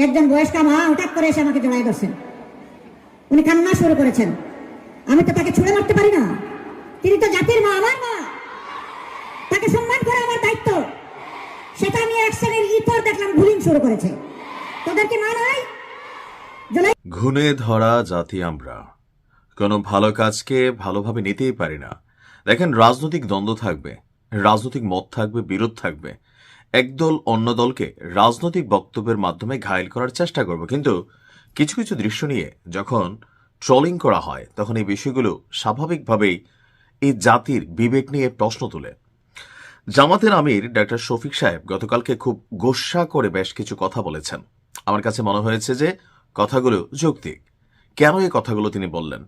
একজন বয়স্কা মা হঠাৎ করে এসে আমাকে জড়াই ধরছেন। উনি কান্না শুরু করেছেন। আমি তো তাকে ছুঁড়ে মারতে পারি না, তিনি তো জাতির মা, আমার মা, তাকে সম্মান করা আমার দায়িত্ব। সেটা আমি এক শ্রেণীর ইতর দেখলাম বুলিং শুরু করেছে। তোদের কি মা নাই? ঘুণে ধরা জাতি আমরা, কোনো ভালো কাজকে ভালোভাবে নিতেই পারি না। দেখেন, রাজনৈতিক দ্বন্দ্ব থাকবে, রাজনৈতিক মত থাকবে, বিরোধ থাকবে। একদল অন্য দলকে রাজনৈতিক বক্তব্যের মাধ্যমে ঘায়েল করার চেষ্টা করবে, কিন্তু কিছু কিছু দৃশ্য নিয়ে যখন ট্রলিং করা হয় তখন এই বিষয়গুলো স্বাভাবিকভাবেই এই জাতির বিবেক নিয়ে প্রশ্ন তোলে। জামাতের আমির ডক্টর শফিক সাহেব গতকালকে খুব গোস্বা করে বেশ কিছু কথা বলেছেন। আমার কাছে মনে হয়েছে যে কথাগুলো যৌক্তিক। কেন এই কথাগুলো তিনি বললেন?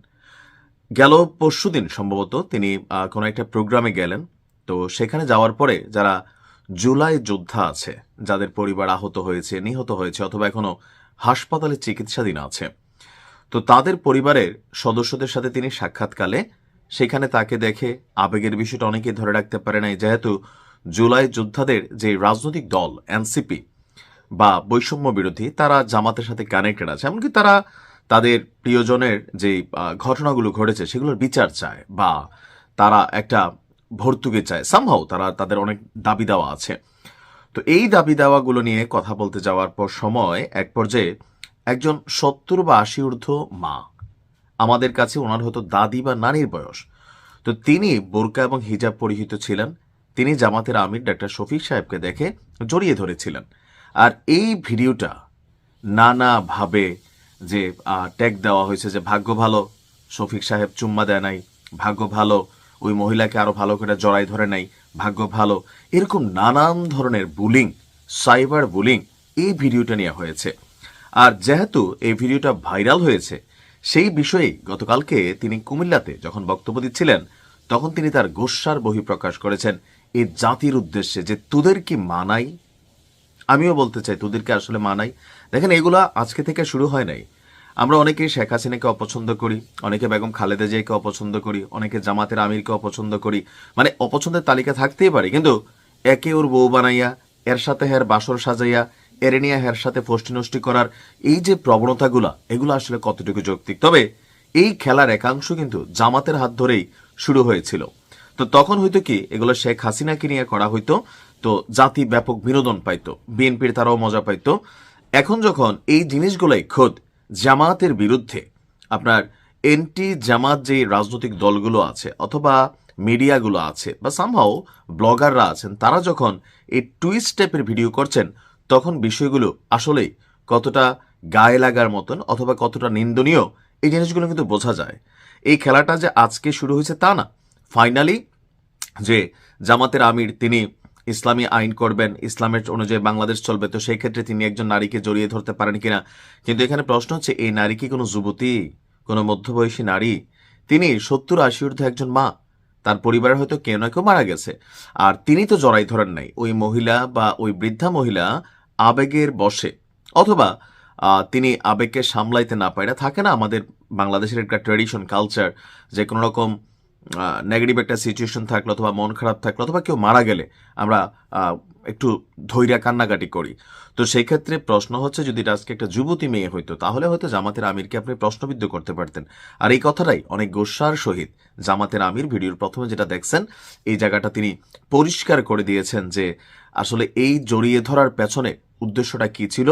গেল পরশুদিন সম্ভবত তিনি কোনো একটা প্রোগ্রামে গেলেন। তো সেখানে যাওয়ার পরে যারা জুলাই যোদ্ধা আছে, যাদের পরিবার আহত হয়েছে, নিহত হয়েছে অথবা এখনো হাসপাতালে চিকিৎসাধীন আছে, তো তাদের পরিবারের সদস্যদের সাথে তিনি সাক্ষাৎকালে সেখানে তাকে দেখে আবেগের বিষয়টা অনেকেই ধরে রাখতে পারে নাই, যেহেতু জুলাই যোদ্ধাদের যে রাজনৈতিক দল এনসিপি বা বৈষম্য বিরোধী, তারা জামাতের সাথে কানেক্টেড আছে। এমনকি তারা তাদের প্রিয়জনের যে ঘটনাগুলো ঘটেছে সেগুলোর বিচার চায় বা তারা একটা ভর্তুকি চায়। সামহাও তারা তাদের অনেক দাবি দেওয়া আছে। তো এই দাবি দেওয়াগুলো নিয়ে কথা বলতে যাওয়ার পর সময় এক পর্যায়ে একজন 70 বা 80 ঊর্ধ্ব মা, আমাদের কাছে ওনার হয়তো দাদি বা নানির বয়স, তো তিনি বোরকা এবং হিজাব পরিহিত ছিলেন। তিনি জামাতের আমির ডক্টর শফিক সাহেবকে দেখে জড়িয়ে ধরেছিলেন। আর এই ভিডিওটা নানাভাবে যে ট্যাগ দেওয়া হয়েছে যে ভাগ্য ভালো শফিক সাহেব চুম্মা দেয় নাই, ভাগ্য ভালো ওই মহিলাকে আরো ভালো করে জড়াই ধরে নাই, ভাগ্য ভালো, এরকম নানান ধরনের বুলিং, সাইবার বুলিং এই ভিডিওটা নিয়ে হয়েছে। আর যেহেতু এই ভিডিওটা ভাইরাল হয়েছে, সেই বিষয়ে গতকালকে তিনি কুমিল্লাতে যখন বক্তব্য দিচ্ছিলেন তখন তিনি তার গোস্বার বহিঃপ্রকাশ করেছেন এই জাতির উদ্দেশ্যে যে তোদের কি মানাই। আমিও বলতে চাই তোদেরকে আসলে মানাই। দেখেন, এগুলা আজকে থেকে শুরু হয় নাই। আমরা অনেকেই শেখ হাসিনাকে অপছন্দ করি, অনেকে বেগম খালেদা জিয়াকে অপছন্দ করি, অনেকে জামাতের আমিরকে অপছন্দ করি, মানে অপছন্দের তালিকা থাকতেই পারে, কিন্তু একে ওর বউ বানাইয়া, এর সাথে হের বাসর সাজাইয়া, এর নিয়ে হের সাথে ফষ্টি নষ্টি করার এই যে প্রবণতাগুলা, এগুলো আসলে কতটুকু যৌক্তিক? তবে এই খেলার একাংশ কিন্তু জামাতের হাত ধরেই শুরু হয়েছিল। তো তখন হয়তো কি এগুলো শেখ হাসিনাকে নিয়ে করা হইতো, তো জাতি ব্যাপক বিনোদন পাইতো, বিএনপির তারাও মজা পাইতো। এখন যখন এই জিনিসগুলাই খোদ জামাতের বিরুদ্ধে, আপনার এন্টি জামাত যে রাজনৈতিক দলগুলো আছে অথবা মিডিয়াগুলো আছে বা সামহাও ব্লগাররা আছেন, তারা যখন এই টুইস্ট টাইপের ভিডিও করছেন, তখন বিষয়গুলো আসলেই কতটা গায়ে লাগার মতন অথবা কতটা নিন্দনীয় এই জিনিসগুলো কিন্তু বোঝা যায়। এই খেলাটা যে আজকে শুরু হয়েছে তা না। ফাইনালি যে জামাতের আমির তিনি ইসলামী আইন করবেন, ইসলামের অনুযায়ী বাংলাদেশ চলবে, তো সেই ক্ষেত্রে তিনি একজন নারীকে জড়িয়ে ধরতে পারেন কিনা। কিন্তু এখানে প্রশ্ন হচ্ছে, এই নারী কি কোনো যুবতী, কোনো মধ্যবয়সী নারী? তিনি 70-80 ঊর্ধ্ব একজন মা, তার পরিবারের হয়তো কেউ না কেউ মারা গেছে, আর তিনি তো জড়াই ধরেন নাই। ওই মহিলা বা ওই বৃদ্ধা মহিলা আবেগের বশে অথবা তিনি আবেগকে সামলাইতে না পারে, থাকে না আমাদের বাংলাদেশের একটা ট্র্যাডিশন কালচার, যে কোনো রকম নেগেটিভ একটা সিচুয়েশন থাকলে অথবা মন খারাপ থাকলে অথবা কেউ মারা গেলে আমরা একটু ধৈর্য কান্নাকাটি করি। তো সেই ক্ষেত্রে প্রশ্ন হচ্ছে, যদি আজকে একটা যুবতী মেয়ে হইতো তাহলে হয়তো জামাতের আমিরকে আপনি প্রশ্নবিদ্ধ করতে পারতেন। আর এই কথাটাই অনেক গোস্বার সহিত জামাতের আমির ভিডিওর প্রথমে যেটা দেখছেন এই জায়গাটা তিনি পরিষ্কার করে দিয়েছেন যে আসলে এই জড়িয়ে ধরার পেছনে উদ্দেশ্যটা কি ছিল।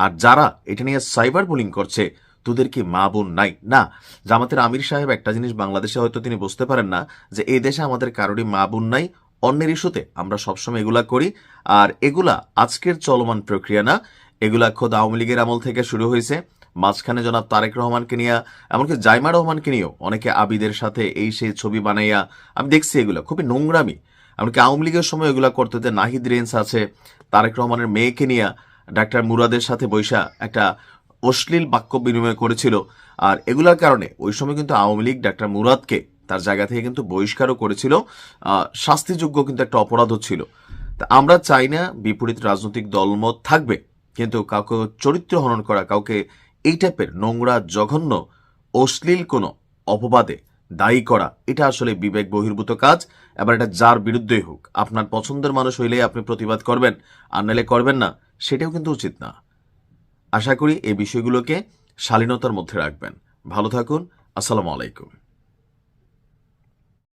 আর যারা এটা নিয়ে সাইবার বুলিং করছে, তোদের কি মা বোন নাই? না, জামাতের আমির সাহেব একটা জিনিস বাংলাদেশে হয়তো তিনি বুঝতে পারেন না, যে এই দেশে আমাদের কারোরই মা বোন নাই। অন্যের ইস্যুতে আমরা সবসময় এগুলা করি, আর এগুলা আজকের চলমান প্রক্রিয়া না, এগুলা খোদ আওয়ামী লীগের আমল থেকে শুরু হয়েছে। মাঝখানে জনাব তারেক রহমানকে নিয়ে, এমনকি জাইমা রহমানকে নিয়েও অনেকে আবিদের সাথে এই সেই ছবি বানাইয়া, আমি দেখছি এগুলো খুবই নোংরামি। এমনকি আওয়ামী লীগের সময় এগুলা করতে, নাহিদ রেঞ্জ আছে, তারেক রহমানের মেয়েকে নিয়ে ডাক্তার মুরাদের সাথে বৈশা একটা অশ্লীল বাক্য বিনিময় করেছিল। আর এগুলার কারণে ওই সময় কিন্তু আওয়ামী লীগ ডাক্তার মুরাদকে তার জায়গা থেকে কিন্তু বহিষ্কারও করেছিল, শাস্তিযোগ্য কিন্তু একটা অপরাধ ছিল। তা আমরা চাই না বিপরীত রাজনৈতিক দলমত থাকবে, কিন্তু কাউকে চরিত্র হনন করা, কাউকে এই টাইপের নোংরা জঘন্য অশ্লীল কোনো অপবাদে দায়ী করা, এটা আসলে বিবেক বহির্ভূত কাজ। এবার এটা যার বিরুদ্ধেই হোক, আপনার পছন্দের মানুষ হইলে আপনি প্রতিবাদ করবেন, আর নাহলে করবেন না, সেটাও কিন্তু উচিত না। আশা করি এই বিষয়গুলোকে শালীনতার মধ্যে রাখবেন। ভালো থাকুন। আসসালামু আলাইকুম।